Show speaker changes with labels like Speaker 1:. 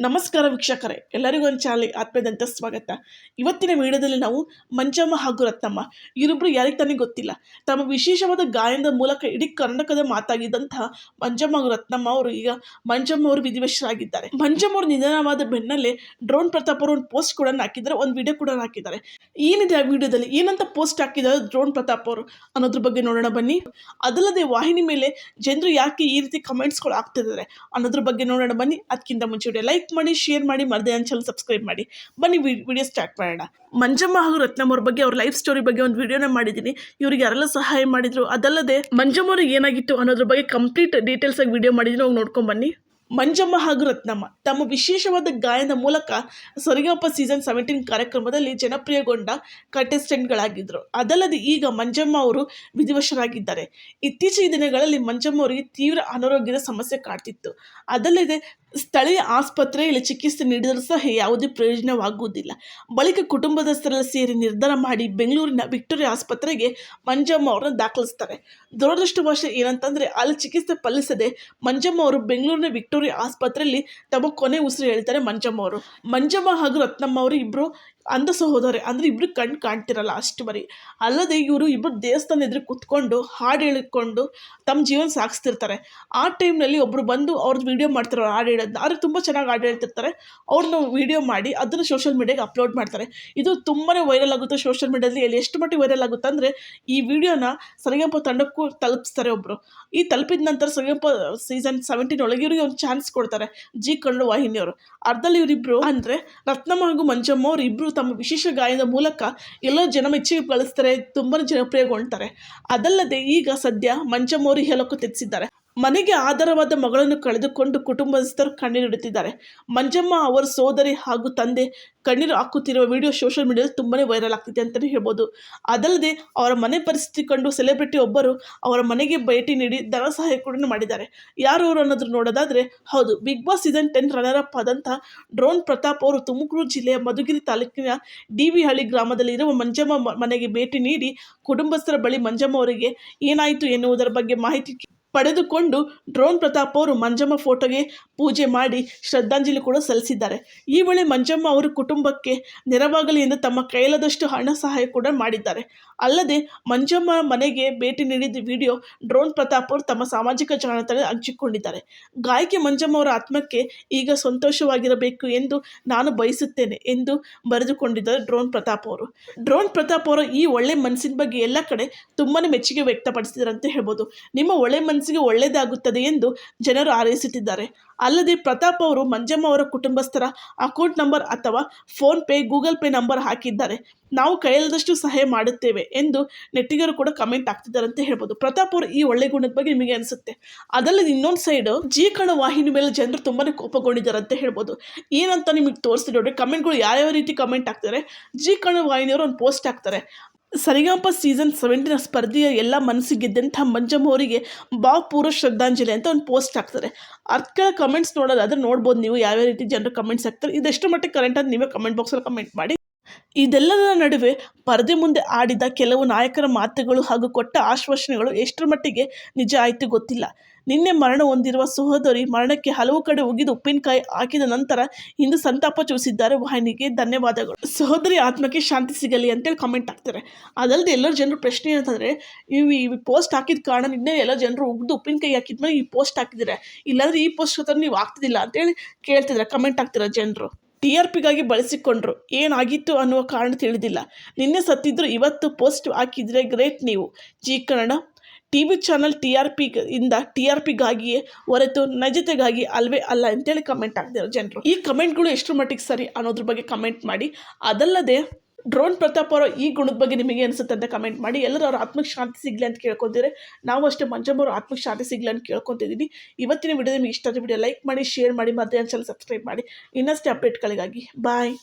Speaker 1: ನಮಸ್ಕಾರ ವೀಕ್ಷಕರೇ, ಎಲ್ಲರಿಗೂ ಒಂದು ಚಾನಲ್ಗೆ ಆತ್ಮೀಯದಂತ ಸ್ವಾಗತ. ಇವತ್ತಿನ ವಿಡಿಯೋದಲ್ಲಿ ನಾವು ಮಂಜಮ್ಮ ಹಾಗೂ ರತ್ನಮ್ಮ ಇವರಿಬ್ಬರು ಯಾರಿಗೆ ತಾನೇ ಗೊತ್ತಿಲ್ಲ, ತಮ್ಮ ವಿಶೇಷವಾದ ಗಾಯನದ ಮೂಲಕ ಇಡೀ ಕರ್ನಾಟಕದ ಮಾತಾಗಿದ್ದಂತಹ ಮಂಜಮ್ಮ ಹಾಗೂ ರತ್ನಮ್ಮ ಅವರು ಈಗ ಮಂಜಮ್ಮ ಅವರು ವಿಧಿವಶರಾಗಿದ್ದಾರೆ. ಮಂಜಮ್ಮ ಅವರು ನಿಧನವಾದ ಬೆನ್ನಲ್ಲೇ ಡ್ರೋನ್ ಪ್ರತಾಪ್ ಅವರು ಒಂದು ಪೋಸ್ಟ್ ಕೂಡ ಹಾಕಿದ್ದಾರೆ, ಒಂದು ವಿಡಿಯೋ ಕೂಡ ಹಾಕಿದ್ದಾರೆ. ಏನಿದೆ ಆ ವಿಡಿಯೋದಲ್ಲಿ, ಏನಂತ ಪೋಸ್ಟ್ ಹಾಕಿದ್ದಾರೆ ಡ್ರೋನ್ ಪ್ರತಾಪ್ ಅವರು ಅನ್ನೋದ್ರ ಬಗ್ಗೆ ನೋಡೋಣ ಬನ್ನಿ. ಅದಲ್ಲದೆ ವಾಹಿನಿ ಮೇಲೆ ಜನರು ಯಾಕೆ ಈ ರೀತಿ ಕಮೆಂಟ್ಸ್ಗಳು ಆಗ್ತಿದ್ದಾರೆ ಅನ್ನೋದ್ರ ಬಗ್ಗೆ ನೋಡೋಣ ಬನ್ನಿ. ಅದಕ್ಕಿಂತ ಮುಂಚೆ ವಿಡಿಯೋ ಲೈಕ್ ಮಾಡಿ, ಶೇರ್ ಮಾಡಿ, ಮರದೇ ಚಾನಲ್ ಸಬ್ಸ್ಕ್ರೈಬ್ ಮಾಡಿ. ಬನ್ನಿ ವಿಡಿಯೋ ಸ್ಟಾರ್ಟ್ ಮಾಡೋಣ. ಮಂಜಮ್ಮ ಹಾಗೂ ರತ್ನಮ್ಮ ಅವ್ರ ಬಗ್ಗೆ, ಅವ್ರ ಲೈಫ್ ಸ್ಟೋರಿ ಬಗ್ಗೆ ಒಂದು ವಿಡಿಯೋನ ಮಾಡಿದ್ದೀನಿ. ಇವ್ರಿಗೆ ಯಾರೆಲ್ಲ ಸಹಾಯ ಮಾಡಿದ್ರು, ಅದಲ್ಲದೆ ಮಂಜಮ್ಮ ಅವ್ರಿಗೆ ಏನಾಗಿತ್ತು ಅನ್ನೋದ್ರ ಬಗ್ಗೆ ಕಂಪ್ಲೀಟ್ ಡೀಟೇಲ್ಸ್ ಆಗಿ ವಿಡಿಯೋ ಮಾಡಿದ್ದೀನಿ, ಹೋಗಿ ನೋಡ್ಕೊಂಡ್ ಬನ್ನಿ. ಮಂಜಮ್ಮ ಹಾಗೂ ರತ್ನಮ್ಮ ತಮ್ಮ ವಿಶೇಷವಾದ ಗಾಯನದ ಮೂಲಕ ಸರಿಗಮಪ ಸೀಸನ್ 17 ಕಾರ್ಯಕ್ರಮದಲ್ಲಿ ಜನಪ್ರಿಯಗೊಂಡ ಕಂಟೆಸ್ಟೆಂಟ್ಗಳಾಗಿದ್ದರು. ಅದಲ್ಲದೆ ಈಗ ಮಂಜಮ್ಮ ಅವರು ವಿಧಿವಶರಾಗಿದ್ದಾರೆ. ಇತ್ತೀಚಿನ ದಿನಗಳಲ್ಲಿ ಮಂಜಮ್ಮ ಅವರಿಗೆ ತೀವ್ರ ಅನಾರೋಗ್ಯದ ಸಮಸ್ಯೆ ಕಾಡ್ತಿತ್ತು. ಅದಲ್ಲದೆ ಸ್ಥಳೀಯ ಆಸ್ಪತ್ರೆಯಲ್ಲಿ ಚಿಕಿತ್ಸೆ ನೀಡಿದರೂ ಸಹ ಯಾವುದೇ ಪ್ರಯೋಜನವಾಗುವುದಿಲ್ಲ. ಬಳಿಕ ಕುಟುಂಬದಸ್ಥರೆಲ್ಲ ಸೇರಿ ನಿರ್ಧಾರ ಮಾಡಿ ಬೆಂಗಳೂರಿನ ವಿಕ್ಟೋರಿಯಾ ಆಸ್ಪತ್ರೆಗೆ ಮಂಜಮ್ಮ ಅವರನ್ನು ದಾಖಲಿಸ್ತಾರೆ. ದುರದೃಷ್ಟವಶ ಏನಂತಂದರೆ ಅಲ್ಲಿ ಚಿಕಿತ್ಸೆ ಫಲಿಸದೆ ಮಂಜಮ್ಮ ಅವರು ಬೆಂಗಳೂರಿನ ವಿಕ್ಟೋರಿಯಾ ಆಸ್ಪತ್ರೆಯಲ್ಲಿ ತಮ್ಮ ಕೊನೆ ಉಸಿರು ಹೇಳ್ತಾರೆ ಮಂಜಮ್ಮ ಅವರು. ಮಂಜಮ್ಮ ಹಾಗೂ ರತ್ನಮ್ಮ ಅವರು ಇಬ್ಬರು ಅಂಧ ಸಹೋದರಿ, ಅಂದರೆ ಇಬ್ಬರು ಕಣ್ಣು ಕಾಣ್ತಿರಲ್ಲ ಅಷ್ಟು ಬರೀ. ಅಲ್ಲದೆ ಇವರು ಇಬ್ಬರು ದೇವಸ್ಥಾನ ಎದುರು ಕುತ್ಕೊಂಡು ಹಾಡು ಹೇಳಿಕೊಂಡು ತಮ್ಮ ಜೀವನ ಸಾಗಿಸ್ತಿರ್ತಾರೆ. ಆ ಟೈಮ್ನಲ್ಲಿ ಒಬ್ಬರು ಬಂದು ಅವ್ರದ್ದು ವೀಡಿಯೋ ಮಾಡ್ತಾರೆ, ಹಾಡು ಹೇಳೋದನ್ನ. ಆದರೆ ತುಂಬ ಚೆನ್ನಾಗಿ ಹಾಡು ಹೇಳ್ತಿರ್ತಾರೆ. ಅವ್ರನ್ನ ವೀಡಿಯೋ ಮಾಡಿ ಅದನ್ನು ಸೋಷಿಯಲ್ ಮೀಡಿಯಾಗೆ ಅಪ್ಲೋಡ್ ಮಾಡ್ತಾರೆ. ಇದು ತುಂಬಾ ವೈರಲ್ ಆಗುತ್ತೆ ಸೋಷಿಯಲ್ ಮೀಡಿಯಾದಲ್ಲಿ. ಎಲ್ಲಿ ಎಷ್ಟು ಮಟ್ಟಿಗೆ ವೈರಲ್ ಆಗುತ್ತೆ ಅಂದರೆ, ಈ ವಿಡಿಯೋನ ಸರಿಗಮಪ ತಂಡಕ್ಕೂ ತಲುಪಿಸ್ತಾರೆ ಒಬ್ಬರು. ಈ ತಲುಪಿದ ನಂತರ ಸರಿಗಮಪ ಸೀಸನ್ 17 ಒಳಗೆ ಇವರಿಗೆ ಒಂದು ಚಾನ್ಸ್ ಕೊಡ್ತಾರೆ ಜಿ ಕನ್ನಡ ವಾಹಿನಿಯವರು. ಅರ್ಧದಲ್ಲಿ ಇವರಿಬ್ಬರು ಅಂದರೆ ರತ್ನಮ್ಮ ಹಾಗೂ ಮಂಜಮ್ಮ ಅವರು ಇಬ್ಬರು ತಮ್ಮ ವಿಶೇಷ ಗಾಯನದ ಮೂಲಕ ಎಲ್ಲೋ ಜನ ಮೆಚ್ಚುಗೆ ಗಳಿಸ್ತಾರೆ, ತುಂಬಾ ಜನಪ್ರಿಯಗೊಳ್ತಾರೆ. ಅದಲ್ಲದೆ ಈಗ ಸದ್ಯ ಮಂಜಮ್ಮ ಅವರು ಹೇಳೋಕ್ಕೂ ತೆಗೆಸಿದ್ದಾರೆ. ಮನೆಗೆ ಆಧಾರವಾದ ಮಗಳನ್ನು ಕಳೆದುಕೊಂಡು ಕುಟುಂಬಸ್ಥರು ಕಣ್ಣೀರಿಡುತ್ತಿದ್ದಾರೆ. ಮಂಜಮ್ಮ ಅವರ ಸೋದರಿ ಹಾಗೂ ತಂದೆ ಕಣ್ಣೀರು ಹಾಕುತ್ತಿರುವ ವಿಡಿಯೋ ಸೋಷಿಯಲ್ ಮೀಡಿಯಾದಲ್ಲಿ ತುಂಬಾ ವೈರಲ್ ಆಗ್ತಿದೆ ಅಂತಲೇ ಹೇಳ್ಬೋದು. ಅದಲ್ಲದೆ ಅವರ ಮನೆ ಪರಿಸ್ಥಿತಿ ಕಂಡು ಸೆಲೆಬ್ರಿಟಿ ಒಬ್ಬರು ಅವರ ಮನೆಗೆ ಭೇಟಿ ನೀಡಿ ಧನ ಸಹಾಯ ಕೂಡ ಮಾಡಿದ್ದಾರೆ. ಯಾರು ಅವರು ಅನ್ನೋದ್ರ ನೋಡೋದಾದರೆ, ಹೌದು, big boss season 10 runner up ಆದಂತಹ ಡ್ರೋನ್ ಪ್ರತಾಪ್ ಅವರು ತುಮಕೂರು ಜಿಲ್ಲೆಯ ಮಧುಗಿರಿ ತಾಲೂಕಿನ ಡಿವಿಹಳ್ಳಿ ಗ್ರಾಮದಲ್ಲಿ ಇರುವ ಮಂಜಮ್ಮ ಮನೆಗೆ ಭೇಟಿ ನೀಡಿ ಕುಟುಂಬಸ್ಥರ ಬಳಿ ಮಂಜಮ್ಮ ಅವರಿಗೆ ಏನಾಯಿತು ಎನ್ನುವುದರ ಬಗ್ಗೆ ಮಾಹಿತಿ ಪಡೆದುಕೊಂಡು ಡ್ರೋನ್ ಪ್ರತಾಪ್ ಅವರು ಮಂಜಮ್ಮ ಫೋಟೋಗೆ ಪೂಜೆ ಮಾಡಿ ಶ್ರದ್ಧಾಂಜಲಿ ಕೂಡ ಸಲ್ಲಿಸಿದ್ದಾರೆ. ಈ ವೇಳೆ ಮಂಜಮ್ಮ ಅವರ ಕುಟುಂಬಕ್ಕೆ ನೆರವಾಗಲಿ ಎಂದು ತಮ್ಮ ಕೈಲಾದಷ್ಟು ಹಣ ಸಹಾಯ ಕೂಡ ಮಾಡಿದ್ದಾರೆ. ಅಲ್ಲದೆ ಮಂಜಮ್ಮ ಮನೆಗೆ ಭೇಟಿ ನೀಡಿದ ವಿಡಿಯೋ ಡ್ರೋನ್ ಪ್ರತಾಪ್ ಅವರು ತಮ್ಮ ಸಾಮಾಜಿಕ ಜಾಲತಾಣದಲ್ಲಿ ಹಂಚಿಕೊಂಡಿದ್ದಾರೆ. ಗಾಯಕಿ ಮಂಜಮ್ಮ ಅವರ ಆತ್ಮಕ್ಕೆ ಈಗ ಸಂತೋಷವಾಗಿರಬೇಕು ಎಂದು ನಾನು ಬಯಸುತ್ತೇನೆ ಎಂದು ಬರೆದುಕೊಂಡಿದ್ದಾರೆ ಡ್ರೋನ್ ಪ್ರತಾಪ್ ಅವರು. ಡ್ರೋನ್ ಪ್ರತಾಪ್ ಅವರ ಈ ಒಳ್ಳೆ ಮನಸ್ಸಿನ ಬಗ್ಗೆ ಎಲ್ಲ ಕಡೆ ತುಂಬಾ ಮೆಚ್ಚುಗೆ ವ್ಯಕ್ತಪಡಿಸಿದ್ದಾರೆ ಅಂತ ಹೇಳ್ಬೋದು. ನಿಮ್ಮ ಒಳ್ಳೆ ಮನಸ್ಸಿಗೆ ಒಳ್ಳೆಯದಾಗುತ್ತದೆ ಎಂದು ಜನರು ಹಾರೈಸುತ್ತಿದ್ದಾರೆ. ಅಲ್ಲದೆ ಪ್ರತಾಪ್ ಅವರು ಮಂಜಮ್ಮ ಅವರ ಕುಟುಂಬಸ್ಥರ ಅಕೌಂಟ್ ನಂಬರ್ ಅಥವಾ phone pay, Google pay number ಹಾಕಿದ್ದಾರೆ. ನಾವು ಕೈಯಲ್ಲದಷ್ಟು ಸಹಾಯ ಮಾಡುತ್ತೇವೆ ಎಂದು ನೆಟ್ಟಿಗರು ಕೂಡ ಕಮೆಂಟ್ ಆಗ್ತಿದ್ದಾರೆ ಅಂತ ಹೇಳ್ಬೋದು. ಪ್ರತಾಪ್ ಅವರು ಈ ಒಳ್ಳೆ ಗುಣದ ಬಗ್ಗೆ ನಿಮಗೆ ಅನಿಸುತ್ತೆ? ಅದಲ್ಲದೆ ಇನ್ನೊಂದು ಸೈಡ್ ಜಿ ಕನ್ನಡ ವಾಹಿನಿ ಮೇಲೆ ಜನರು ತುಂಬಾನೇ ಕೋಪಗೊಂಡಿದ್ದಾರೆ ಅಂತ ಹೇಳ್ಬೋದು. ಏನಂತ ನಿಮಗೆ ತೋರಿಸ್ತೀನಿ ನೋಡ್ರಿ. ಕಮೆಂಟ್ಗಳು ಯಾವ್ಯಾವ ರೀತಿ ಕಮೆಂಟ್ ಆಗ್ತಾರೆ. ಜಿ ಕನ್ನಡ ವಾಹಿನಿಯವರು ಒಂದು ಪೋಸ್ಟ್ ಹಾಕ್ತಾರೆ, ಸರಿಗಮಪ ಸೀಸನ್ 17 ಸ್ಪರ್ಧೆಯ ಎಲ್ಲ ಮನಸ್ಸು ಗೆದ್ದಂಥ ಮಂಜಮ್ಮ ಅವರಿಗೆ ಭಾವಪೂರ್ವ ಶ್ರದ್ಧಾಂಜಲಿ ಅಂತ ಒಂದು ಪೋಸ್ಟ್ ಹಾಕ್ತಾರೆ. ಅದಕ್ಕೆ ಕಮೆಂಟ್ಸ್ ನೋಡೋದಾದ್ರೆ ನೋಡ್ಬೋದು ನೀವು ಯಾವ್ಯಾವ ರೀತಿ ಜನರು ಕಮೆಂಟ್ಸ್ ಹಾಕ್ತಾರೆ. ಇದೆಷ್ಟು ಮಟ್ಟಿಗೆ ಕರೆಂಟ್ ಅಂತ ನೀವೇ ಕಮೆಂಟ್ ಬಾಕ್ಸಲ್ಲಿ ಕಮೆಂಟ್ ಮಾಡಿ. ಇದೆಲ್ಲದರ ನಡುವೆ ಪರದೆ ಮುಂದೆ ಆಡಿದ ಕೆಲವು ನಾಯಕರ ಮಾತುಗಳು ಹಾಗೂ ಕೊಟ್ಟ ಆಶ್ವಾಸನೆಗಳು ಎಷ್ಟರ ಮಟ್ಟಿಗೆ ನಿಜ ಆಯಿತು ಗೊತ್ತಿಲ್ಲ. ನಿನ್ನೆ ಮರಣ ಹೊಂದಿರುವ ಸಹೋದರಿ ಮರಣಕ್ಕೆ ಹಲವು ಕಡೆ ಉಗಿದು ಉಪ್ಪಿನಕಾಯಿ ಹಾಕಿದ ನಂತರ ಇಂದು ಸಂತಾಪ ಸೂಚಿಸಿದ್ದಾರೆ. ವಾಹಿನಿಗೆ ಧನ್ಯವಾದಗಳು, ಸಹೋದರಿ ಆತ್ಮಕ್ಕೆ ಶಾಂತಿ ಸಿಗಲಿ ಅಂತೇಳಿ ಕಮೆಂಟ್ ಹಾಕ್ತಾರೆ. ಅದಲ್ಲದೆ ಎಲ್ಲರ ಜನರು ಪ್ರಶ್ನೆ ಏನಂತಂದರೆ, ಈ ಪೋಸ್ಟ್ ಹಾಕಿದ ಕಾರಣ ನಿನ್ನೆ ಎಲ್ಲ ಜನರು ಉಗಿದು ಉಪ್ಪಿನಕಾಯಿ ಹಾಕಿದ್ಮೇಲೆ ಈ ಪೋಸ್ಟ್ ಹಾಕಿದ್ದಾರೆ, ಇಲ್ಲಾಂದರೆ ಈ ಪೋಸ್ಟ್ ಹತ್ರ ನೀವು ಆಗ್ತಿದ್ದಿಲ್ಲ ಅಂತೇಳಿ ಕೇಳ್ತಿದ್ದಾರೆ, ಕಮೆಂಟ್ ಹಾಕ್ತಿರೋ ಜನರು. TRPಗಾಗಿ ಬಳಸಿಕೊಂಡ್ರು, ಏನಾಗಿತ್ತು ಅನ್ನುವ ಕಾರಣ ತಿಳಿದಿಲ್ಲ. ನಿನ್ನೆ ಸತ್ತಿದ್ರು, ಇವತ್ತು ಪೋಸ್ಟ್ ಹಾಕಿದರೆ ಗ್ರೇಟ್ ನೀವು. ಜಿ ಕನ್ನಡ TV ಚಾನಲ್ TRPಗಾಗಿಯೇ ಹೊರತು ನೈಜತೆಗಾಗಿ ಅಲ್ವೇ ಅಲ್ಲ ಅಂತೇಳಿ ಕಮೆಂಟ್ ಆಗ್ತಿರೋ ಜನರು. ಈ ಕಮೆಂಟ್ಗಳು ಎಷ್ಟು ಮಟ್ಟಿಗೆ ಸರಿ ಅನ್ನೋದ್ರ ಬಗ್ಗೆ ಕಮೆಂಟ್ ಮಾಡಿ. ಅದಲ್ಲದೆ ಡ್ರೋನ್ ಪ್ರತಾಪ್ ಅವರ ಈ ಗುಣದ ಬಗ್ಗೆ ನಿಮಗೆ ಅನಿಸುತ್ತೆ ಅಂತ ಕಮೆಂಟ್ ಮಾಡಿ. ಎಲ್ಲರೂ ಅವ್ರ ಆತ್ಮಕ್ಕೆ ಶಾಂತಿ ಸಿಗಲಿ ಅಂತ ಕೇಳ್ಕೊತಿದ್ರೆ, ನಾವು ಅಷ್ಟೇ ಮಂಜಮ್ಮ ಅವ್ರ ಆತ್ಮಕ್ಕೆ ಶಾಂತಿ ಸಿಗಲಿ ಅಂತ ಕೇಳ್ಕೊತಿದ್ದೀನಿ. ಇವತ್ತಿನ ವಿಡಿಯೋ ನಿಮಗೆ ಇಷ್ಟ ಆದರೆ ವಿಡಿಯೋ ಲೈಕ್ ಮಾಡಿ, ಶೇರ್ ಮಾಡಿ, ಮತ್ತೆ ಚಾನಲ್ ಸಬ್ಸ್ಕ್ರೈಬ್ ಮಾಡಿ. ಇನ್ನಷ್ಟೇ ಅಪ್ಡೇಟ್ಗಳಿಗಾಗಿ ಬಾಯ್.